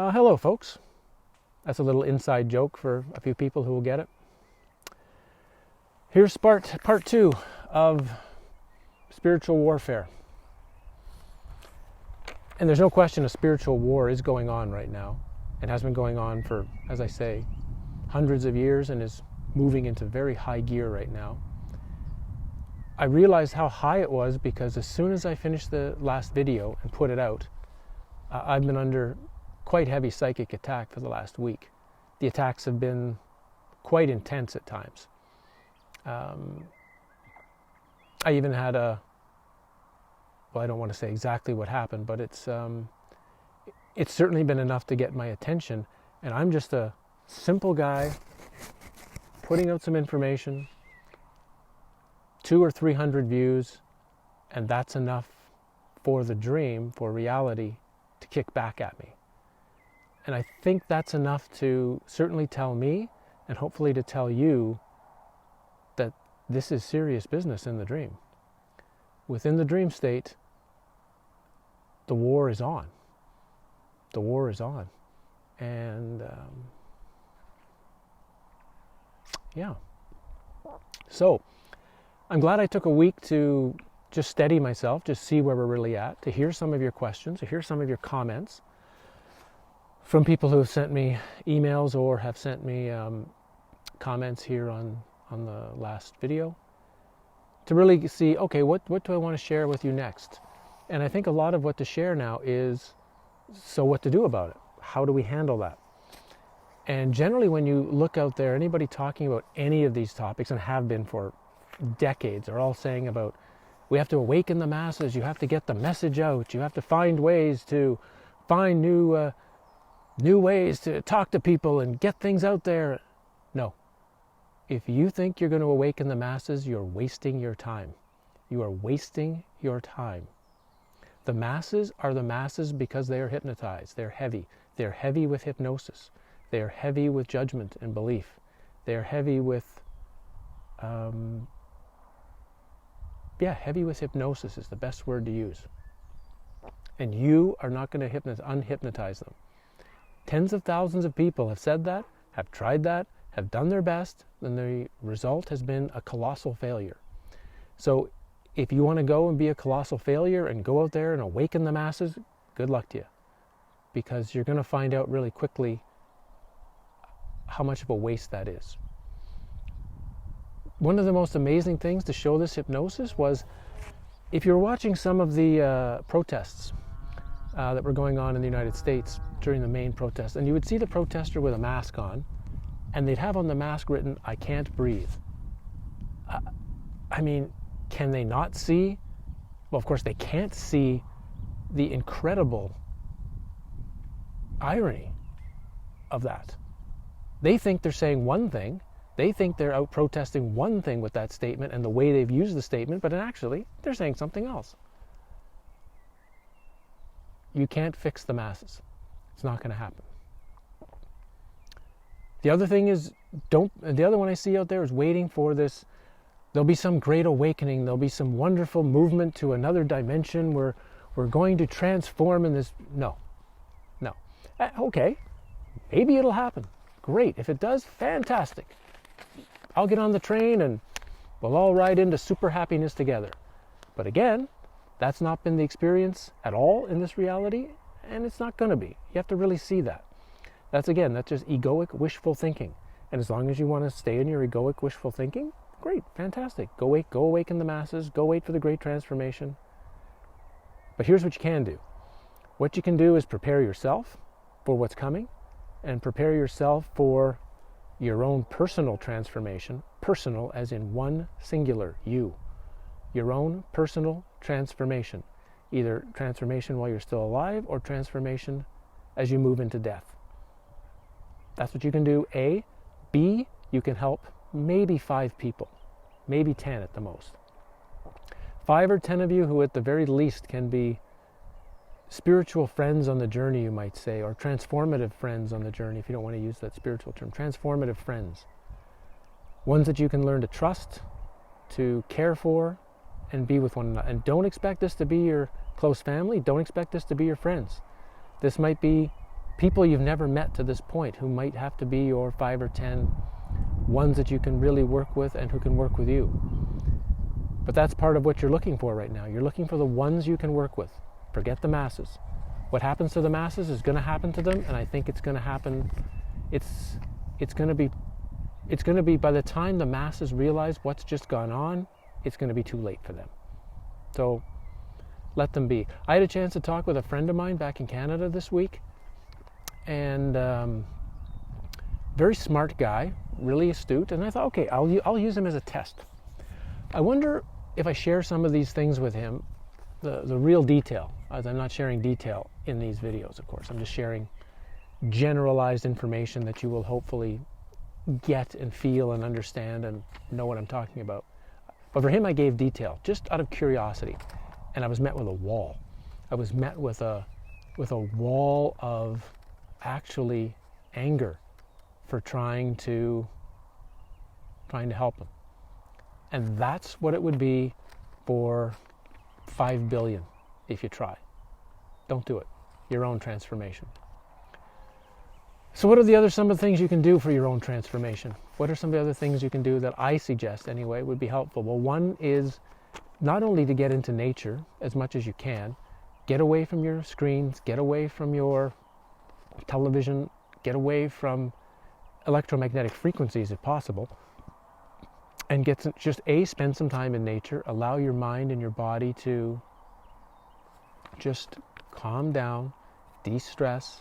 Hello, folks. That's a little inside joke for a few people who will get it. Here's part 2 of spiritual warfare. And there's no question a spiritual war is going on right now. It has been going on for, as I say, hundreds of years and is moving into very high gear right now. I realized how high it was because as soon as I finished the last video and put it out, I've been under quite heavy psychic attack for the last week. The attacks have been quite intense at times. I even had I don't want to say exactly what happened, but it's certainly been enough to get my attention. And I'm just a simple guy putting out some information, 200 or 300 views, and that's enough for the dream, for reality, to kick back at me. And I think that's enough to certainly tell me, and hopefully to tell you, that this is serious business in the dream. Within the dream state, the war is on. The war is on. And yeah. So, I'm glad I took a week to just steady myself, just see where we're really at, to hear some of your questions, to hear some of your comments from people who have sent me emails or have sent me comments here on the last video, to really see, okay, what do I want to share with you next? And I think a lot of what to share now is, so what to do about it? How do we handle that? And generally when you look out there, anybody talking about any of these topics, and have been for decades, are all saying about, we have to awaken the masses, you have to get the message out, you have to find ways to find new ways to talk to people and get things out there. No. If you think you're going to awaken the masses, you're wasting your time. You are wasting your time. The masses are the masses because they are hypnotized. They're heavy. They're heavy with hypnosis. They're heavy with judgment and belief. They're heavy with, heavy with hypnosis is the best word to use. And you are not going to unhypnotize them. Tens of thousands of people have said that, have tried that, have done their best, and the result has been a colossal failure. So if you want to go and be a colossal failure and go out there and awaken the masses, good luck to you. Because you're going to find out really quickly how much of a waste that is. One of the most amazing things to show this hypnosis was, if you're watching some of the protests that were going on in the United States during the main protest, and you would see the protester with a mask on, and they'd have on the mask written, "I can't breathe." I mean, can they not see? Well, of course they can't see the incredible irony of that. They think they're saying one thing, they think they're out protesting one thing with that statement and the way they've used the statement, but actually they're saying something else. You can't fix the masses. It's not going to happen. The other thing is, the other one I see out there is waiting for this, there'll be some great awakening, there'll be some wonderful movement to another dimension where we're going to transform in this. No. Okay, maybe it'll happen. Great. If it does, fantastic. I'll get on the train and we'll all ride into super happiness together. But again, that's not been the experience at all in this reality, and it's not going to be. You have to really see that. That's just egoic, wishful thinking. And as long as you want to stay in your egoic, wishful thinking, great, fantastic. Go awaken the masses, go wait for the great transformation. But here's what you can do. What you can do is prepare yourself for what's coming, and prepare yourself for your own personal transformation. Personal as in one singular, you. Your own personal transformation. Either transformation while you're still alive, or transformation as you move into death. That's what you can do, A. B, you can help maybe 5 people. Maybe 10 at the most. 5 or 10 of you who at the very least can be spiritual friends on the journey, you might say, or transformative friends on the journey, if you don't want to use that spiritual term. Transformative friends. Ones that you can learn to trust, to care for, and be with one another. And don't expect this to be your close family. Don't expect this to be your friends. This might be people you've never met to this point who might have to be your 5 or 10 ones that you can really work with and who can work with you. But that's part of what you're looking for right now. You're looking for the ones you can work with. Forget the masses. What happens to the masses is going to happen to them, and I think it's going to happen. It's going to be by the time the masses realize what's just gone on, it's going to be too late for them. So let them be. I had a chance to talk with a friend of mine back in Canada this week, and very smart guy, really astute, and I thought, okay, I'll use him as a test. I wonder if I share some of these things with him, the real detail, as I'm not sharing detail in these videos, of course. I'm just sharing generalized information that you will hopefully get and feel and understand and know what I'm talking about. But for him, I gave detail, just out of curiosity. And I was met with a wall. I was met with a wall of actually anger for trying to help him. And that's what it would be for 5 billion if you try. Don't do it. Your own transformation. So what are some of the things you can do for your own transformation? What are some of the other things you can do that I suggest anyway would be helpful? Well, one is not only to get into nature as much as you can, get away from your screens, get away from your television, get away from electromagnetic frequencies if possible, and spend some time in nature. Allow your mind and your body to just calm down, de-stress,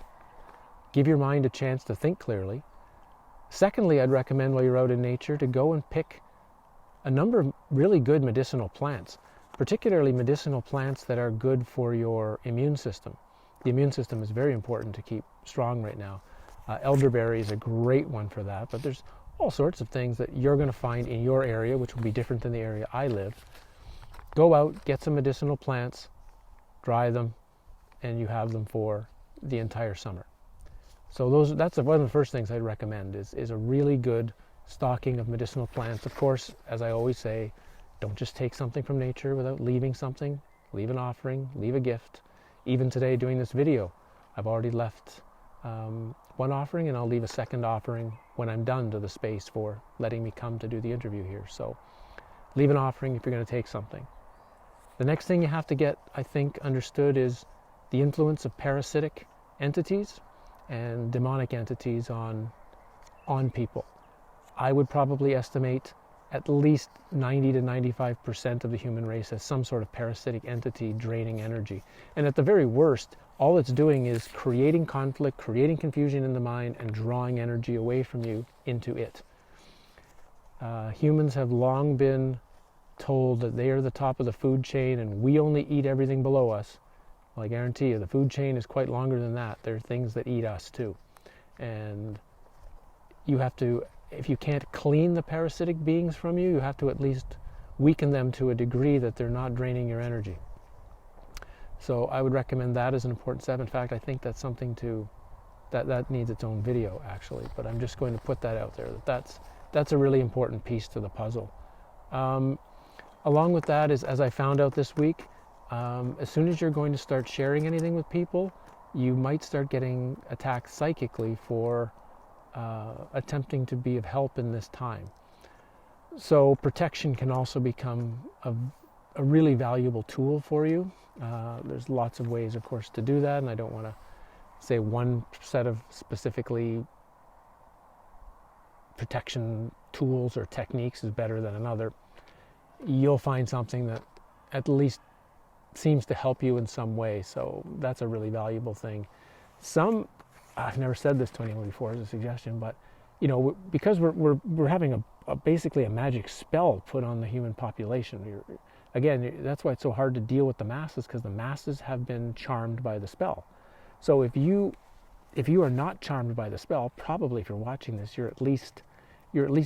give your mind a chance to think clearly. Secondly, I'd recommend while you're out in nature to go and pick a number of really good medicinal plants, particularly medicinal plants that are good for your immune system. The immune system is very important to keep strong right now. Elderberry is a great one for that, but there's all sorts of things that you're going to find in your area, which will be different than the area I live. Go out, get some medicinal plants, dry them, and you have them for the entire summer. So that's one of the first things I'd recommend is a really good stocking of medicinal plants. Of course, as I always say, don't just take something from nature without leaving something. Leave an offering, leave a gift. Even today doing this video, I've already left one offering, and I'll leave a second offering when I'm done to the space for letting me come to do the interview here. So leave an offering if you're going to take something. The next thing you have to get, I think, understood is the influence of parasitic entities and demonic entities on people. I would probably estimate at least 90 to 95% of the human race has some sort of parasitic entity draining energy. And at the very worst, all it's doing is creating conflict, creating confusion in the mind, and drawing energy away from you into it. Humans have long been told that they are the top of the food chain and we only eat everything below us. Well, I guarantee you the food chain is quite longer than that. There are things that eat us too. And you have to, if you can't clean the parasitic beings from you, you have to at least weaken them to a degree that they're not draining your energy. So I would recommend that as an important step. In fact, I think that's something that needs its own video actually, but I'm just going to put that out there. That's a really important piece to the puzzle. Along with that is, as I found out this week, as soon as you're going to start sharing anything with people, you might start getting attacked psychically for attempting to be of help in this time. So protection can also become a really valuable tool for you. There's lots of ways, of course, to do that, and I don't want to say one set of specifically protection tools or techniques is better than another. You'll find something that at least seems to help you in some way, so that's a really valuable thing. I've never said this to anyone before as a suggestion, but because we're having basically a magic spell put on the human population. Again, that's why it's so hard to deal with the masses, because the masses have been charmed by the spell. So if you are not charmed by the spell, probably if you're watching this, you're at least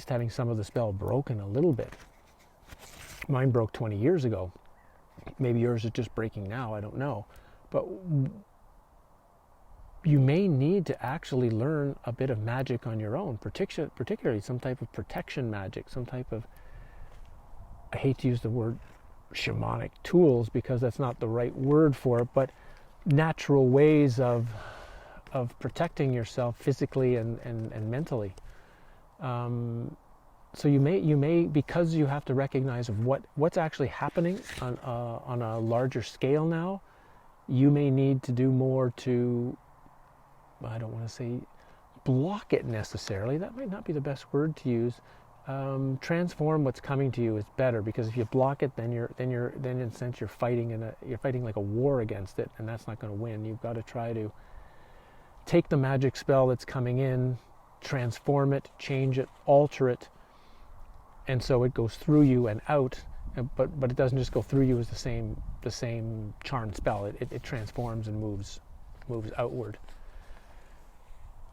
having some of the spell broken a little bit. Mine broke 20 years ago. Maybe yours is just breaking now, I don't know. But you may need to actually learn a bit of magic on your own, particularly some type of protection magic, some type of, I hate to use the word shamanic tools because that's not the right word for it, but natural ways of of protecting yourself physically and mentally. So you may because you have to recognize what's actually happening on a larger scale now. You may need to do more to, I don't want to say block it necessarily. That might not be the best word to use. Transform what's coming to you is better, because if you block it, then in a sense you're fighting like a war against it, and that's not going to win. You've got to try to take the magic spell that's coming in, transform it, change it, alter it, and so it goes through you and out. But it doesn't just go through you as the same charm spell. It transforms and moves outward.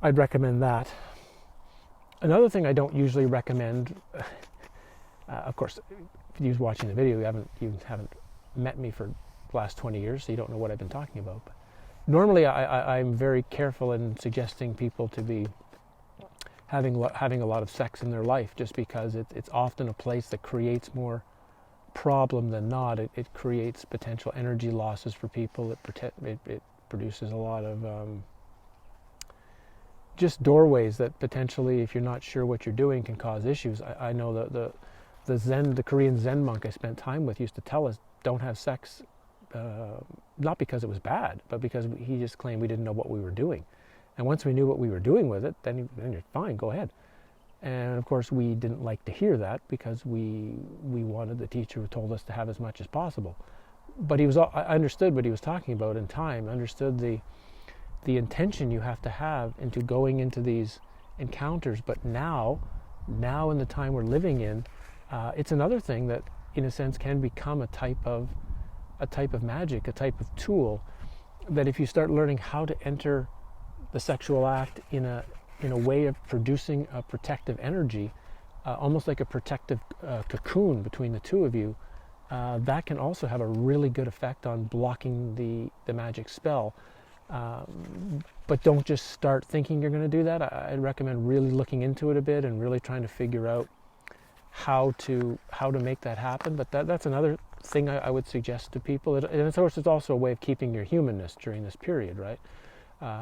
I'd recommend that. Another thing I don't usually recommend, of course, if you're watching the video, you haven't met me for the last 20 years, so you don't know what I've been talking about. But normally, I'm very careful in suggesting people to be having a lot of sex in their life, just because it's often a place that creates more problem than not. It creates potential energy losses for people. It produces a lot of just doorways that potentially, if you're not sure what you're doing, can cause issues. I know that the Korean Zen monk I spent time with used to tell us, don't have sex, not because it was bad, but because he just claimed we didn't know what we were doing. And once we knew what we were doing with it, then you're fine, go ahead. And of course we didn't like to hear that, because we wanted the teacher who told us to have as much as possible. But I understood what he was talking about in time, understood the intention you have to have into going into these encounters. But now in the time we're living in, it's another thing that in a sense can become a type of magic, a type of tool, that if you start learning how to enter the sexual act in a way of producing a protective energy, almost like a protective cocoon between the two of you, that can also have a really good effect on blocking the magic spell. But don't just start thinking you're going to do that. I'd recommend really looking into it a bit and really trying to figure out how to make that happen. But that's another thing I would suggest to people. And of course, it's also a way of keeping your humanness during this period, right?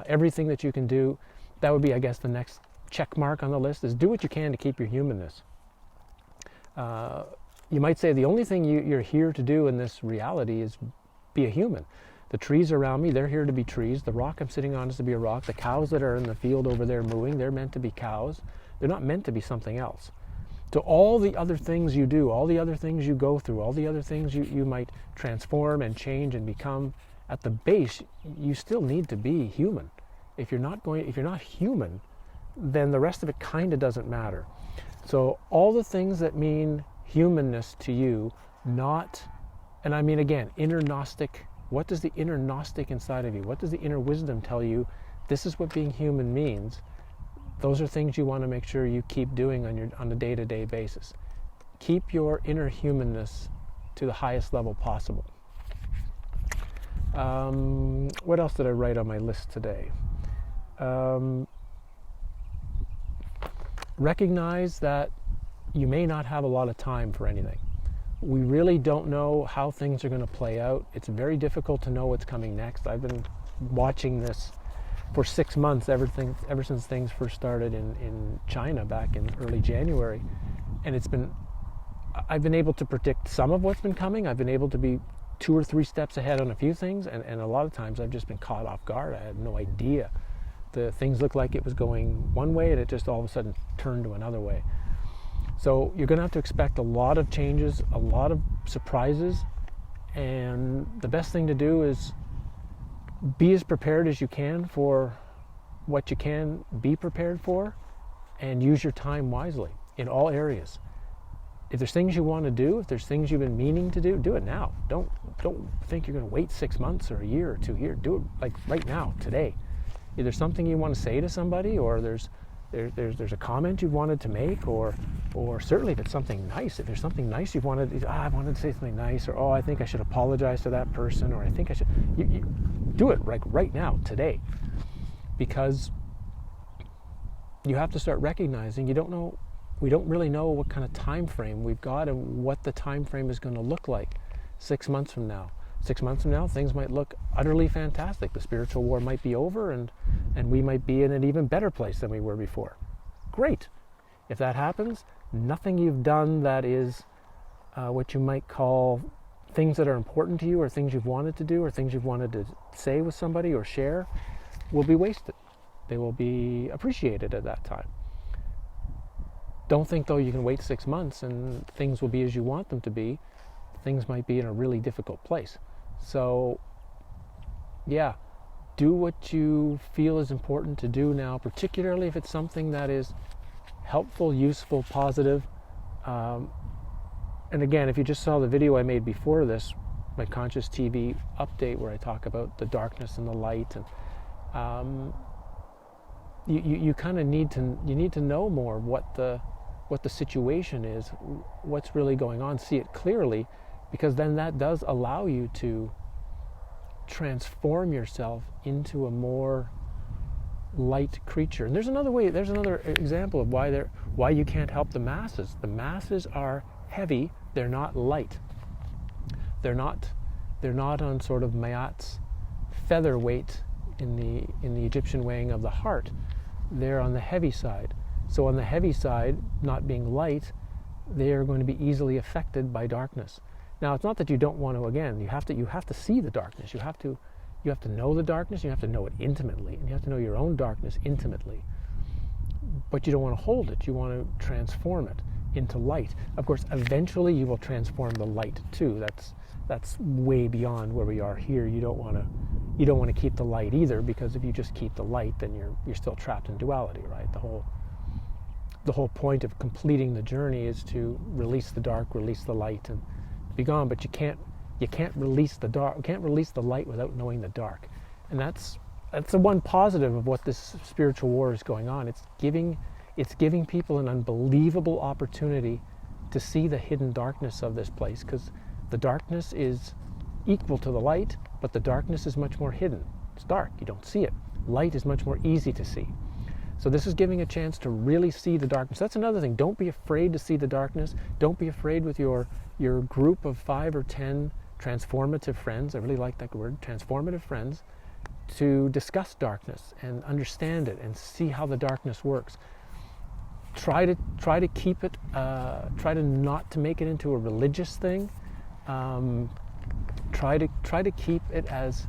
Everything that you can do, that would be, I guess, the next check mark on the list, is do what you can to keep your humanness. You might say the only thing you're here to do in this reality is be a human. The trees around me, they're here to be trees. The rock I'm sitting on is to be a rock. The cows that are in the field over there mooing, they're meant to be cows. They're not meant to be something else. So all the other things you do, all the other things you go through, all the other things you might transform and change and become, at the base, you still need to be human. If you're not human, then the rest of it kind of doesn't matter. So all the things that mean humanness to you, and I mean again, inner Gnostic. What does the inner Gnostic inside of you, what does the inner wisdom tell you? This is what being human means. Those are things you want to make sure you keep doing on a day-to-day basis. Keep your inner humanness to the highest level possible. What else did I write on my list today? Recognize that you may not have a lot of time for anything. We really don't know how things are going to play out. It's very difficult to know what's coming next. I've been watching this for 6 months, ever since things first started in China back in early January. And I've been able to predict some of what's been coming. I've been able to be 2 or 3 steps ahead on a few things, and a lot of times I've just been caught off guard. I had no idea. The things looked like it was going one way, and it just all of a sudden turned to another way. So you're going to have to expect a lot of changes, a lot of surprises, and the best thing to do is be as prepared as you can for what you can be prepared for, and use your time wisely in all areas. If there's things you want to do, if there's things you've been meaning to do it now. Don't think you're going to wait 6 months or a year or 2 years. Do it like right now, today. If there's something you want to say to somebody, or there's a comment you've wanted to make, or certainly if it's something nice, if there's something nice you've wanted, I wanted to say something nice, or I think I should apologize to that person, or I think I should, you do it right now, today, because you have to start recognizing we don't really know what kind of time frame we've got and what the time frame is going to look like 6 months from now. 6 months from now, things might look utterly fantastic. The spiritual war might be over, and and we might be in an even better place than we were before. Great. If that happens, nothing you've done that is what you might call things that are important to you, or things you've wanted to do, or things you've wanted to say with somebody or share, will be wasted. They will be appreciated at that time. Don't think, though, you can wait 6 months and things will be as you want them to be. Things might be in a really difficult place. So, yeah, do what you feel is important to do now, particularly if it's something that is helpful, useful, positive. And again, if you just saw the video I made before this, my Conscious TV update, where I talk about the darkness and the light, and you kind of need to know more what the situation is, what's really going on, see it clearly, because then that does allow you to transform yourself into a more light creature. And there's another example of why you can't help the masses. The masses are heavy, they're not light. They're not on sort of Mayat's featherweight in the Egyptian weighing of the heart. They're on the heavy side. So on the heavy side, not being light, they are going to be easily affected by darkness. Now, it's not that you don't want to. Again, you have to see the darkness. You have to know the darkness. You have to know it intimately, and you have to know your own darkness intimately. But you don't want to hold it. You want to transform it into light. Of course, eventually you will transform the light too. That's way beyond where we are here. You don't want to keep the light either, because if you just keep the light, then you're still trapped in duality, right? The whole point of completing the journey is to release the dark, release the light, and be gone. But you can't release the dark, you can't release the light without knowing the dark. And that's the one positive of what this spiritual war is going on. It's giving people an unbelievable opportunity to see the hidden darkness of this place, because the darkness is equal to the light, but the darkness is much more hidden. It's dark, you don't see it. Light is much more easy to see. So this is giving a chance to really see the darkness. That's another thing. Don't be afraid to see the darkness. Don't be afraid with your group of 5 or 10 transformative friends. I really like that word, transformative friends, to discuss darkness and understand it and see how the darkness works. Try to keep it. Try to not to make it into a religious thing. Try to keep it as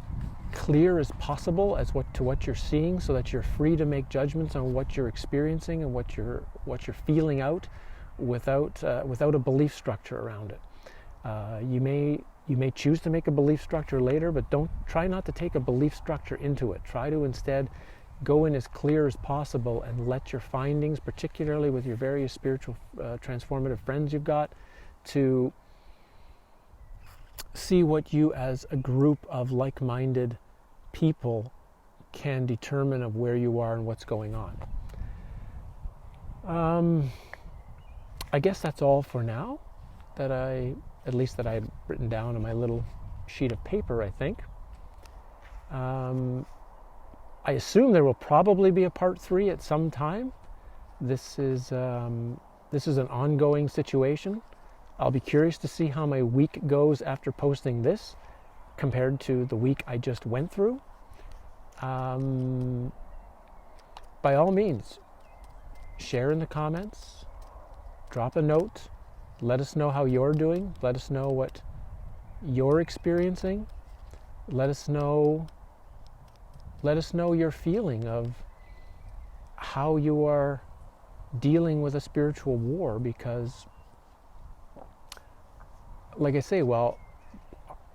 clear as possible as what you're seeing, so that you're free to make judgments on what you're experiencing and what you're feeling out, without a belief structure around it. You may choose to make a belief structure later, but try not to take a belief structure into it. Try to instead go in as clear as possible and let your findings, particularly with your various spiritual transformative friends you've got, to see what you as a group of like-minded people can determine of where you are and what's going on. I guess that's all for now, that I had written down on my little sheet of paper, I think. I assume there will probably be a part 3 at some time. This is an ongoing situation. I'll be curious to see how my week goes after posting this compared to the week I just went through. By all means, share in the comments, drop a note, let us know how you're doing, let us know what you're experiencing, let us know your feeling of how you are dealing with a spiritual war, because like I say, well,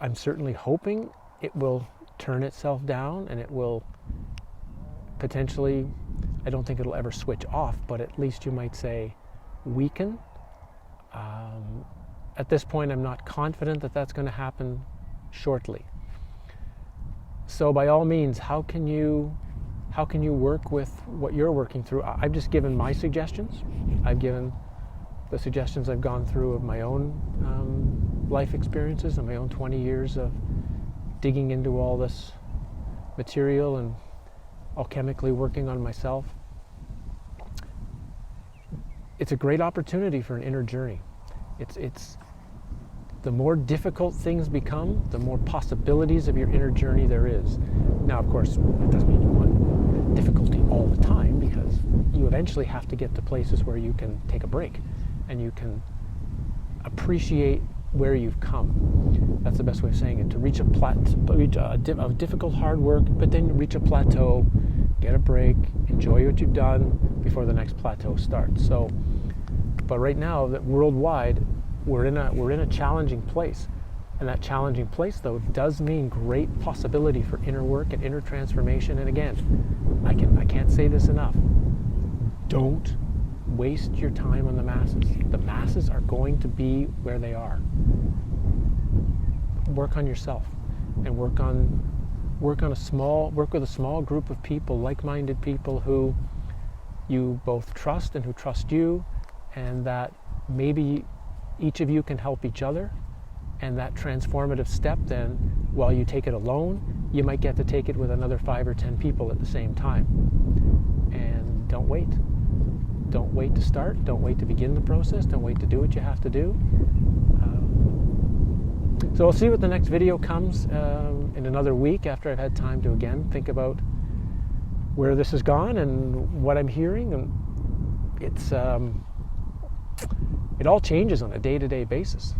I'm certainly hoping it will turn itself down, and it will potentially, I don't think it'll ever switch off, but at least you might say weaken. At this point, I'm not confident that that's going to happen shortly. So by all means, how can you work with what you're working through? I've just given my suggestions. I've given the suggestions I've gone through of my own life experiences and my own 20 years of digging into all this material and alchemically working on myself. It's a great opportunity for an inner journey. It's the more difficult things become, the more possibilities of your inner journey there is. Now, of course, that doesn't mean you want eventually have to get to places where you can take a break and you can appreciate where you've come. That's the best way of saying it. To reach a difficult, hard work, but then reach a plateau, get a break, enjoy what you've done before the next plateau starts. So, but right now, that worldwide, we're in a challenging place, and that challenging place, though, does mean great possibility for inner work and inner transformation. And again, I can't say this enough. Don't waste your time on the masses. The masses are going to be where they are. Work on yourself, and work with a small group of people, like-minded people who you both trust and who trust you, and that maybe each of you can help each other. And that transformative step, then, while you take it alone, you might get to take it with another 5 or 10 people at the same time. And don't wait. Don't wait to start. Don't wait to begin the process. Don't wait to do what you have to do. So we'll see what the next video comes in another week, after I've had time to again think about where this has gone and what I'm hearing. And it's it all changes on a day-to-day basis.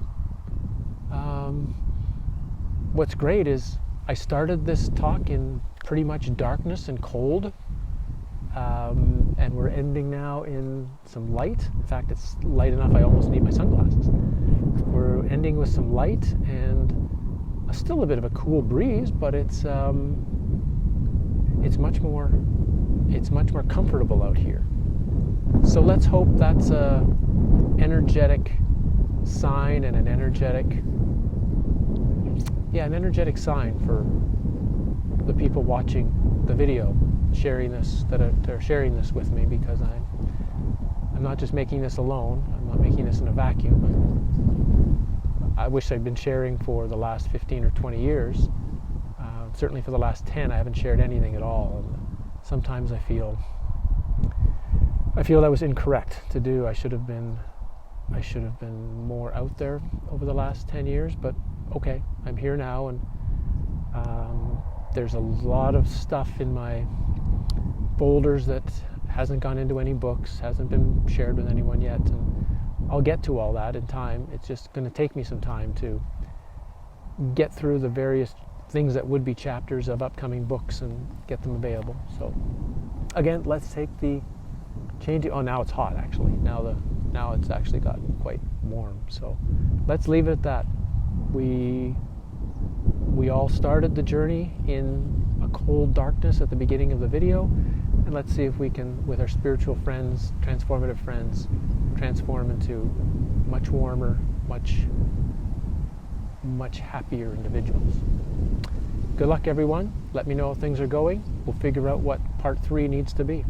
What's great is I started this talk in pretty much darkness and cold, and we're ending now in some light. In fact, it's light enough I almost need my sunglasses. We're ending with some light and still a bit of a cool breeze, but it's much more comfortable out here. So let's hope that's a energetic sign and an energetic sign for the people watching the video, sharing this, that are sharing this with me, because I'm not just making this alone. I'm not making this in a vacuum. I wish I'd been sharing for the last 15 or 20 years. Certainly for the last 10, I haven't shared anything at all. And sometimes I feel that was incorrect to do. I should have been more out there over the last 10 years, but okay, I'm here now, and there's a lot of stuff in my folders that hasn't gone into any books, hasn't been shared with anyone yet, and I'll get to all that in time. It's just going to take me some time to get through the various things that would be chapters of upcoming books and get them available. So again, let's take the change. Oh, now it's hot actually. Now it's actually gotten quite warm. So let's leave it at that. We all started the journey in a cold darkness at the beginning of the video, and let's see if we can, with our spiritual friends, transformative friends, transform into much warmer, much happier individuals. Good luck, everyone. Let me know how things are going. We'll figure out what part 3 needs to be.